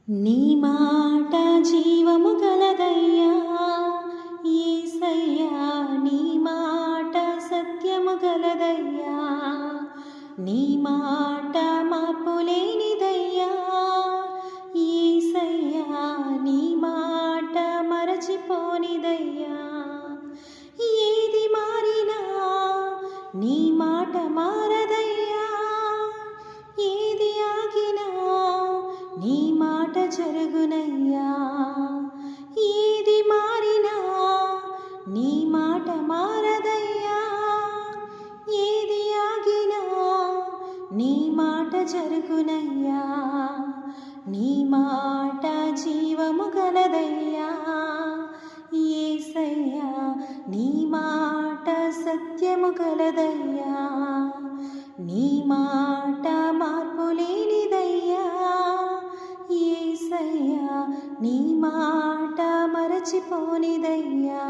నీ మాట జీవము గలదయ్యా యేసయ్యా, నీ మాట సత్యము గలదయ్యా, నీ మాట మార్పు లేనిదయ్యా యేసయ్యా, నీ మాట మరచిపోనిదయ్యా. ఏది మారినా నీ మాట మారదయ్యా, ఏది ఆగినా నీ మాట జరుగునయ్యా. ఏది మారినా నీ మాట మారదయ్యా, ఏది ఆగినా నీ మాట జరుగునయ్యా. నీ మాట జీవము గలదయ్యా యేసయ్యా, నీ మాట సత్యము గలదయ్యా, నీ మాట మార్పు లేనిదయ్యా యేసయ్యా, నీ మాట మరచిపోనిదయ్యా.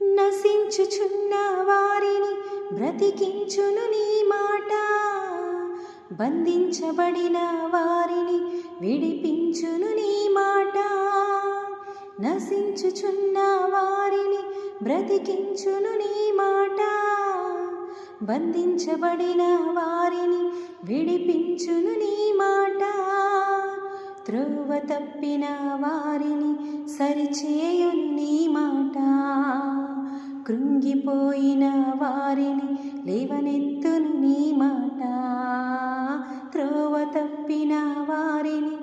నశించుచున్న వారిని బ్రతికించును నీ మాట, బంధించబడిన వారిని విడిపించును నీ మాట. నశించుచున్న వారిని బ్రతికించును నీ మాట, బంధించబడిన వారిని విడిపించును నీ మాట. త్రోవ తప్పిన వారిని సరిచేయును నీ మాట, కృంగిపోయిన వారిని లేవనెత్తును నీ మాట. త్రోవ తప్పిన వారిని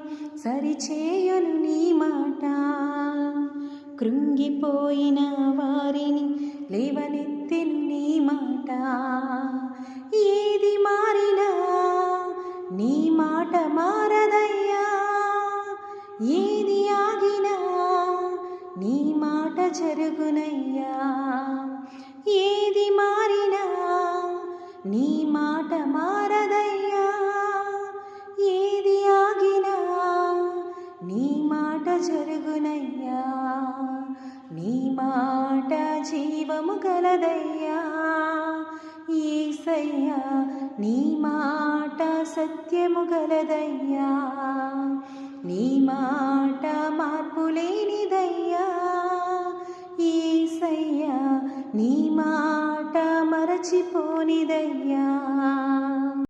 సరిచేయును నీ మాట, కృంగిపోయిన వారిని లేవనెత్తును నీ మాట. ఏది మారినా నీ మాట మారదయ్యా, ఏది ఆగినా నీ మాట జరుగునయ్యా. ఏది మారినా నీ మాట మారదయ్యా, ఏది ఆగినా నీ మాట జరుగునయ్యా. నీ మాట జీవము గలదయ్యా యేసయ్యా, నీ మాట సత్యము గలదయ్యా, నీ మాట మార్పు లేనిదయ్యా యేసయ్యా, నీ మాట మరచిపోనిదయ్యా.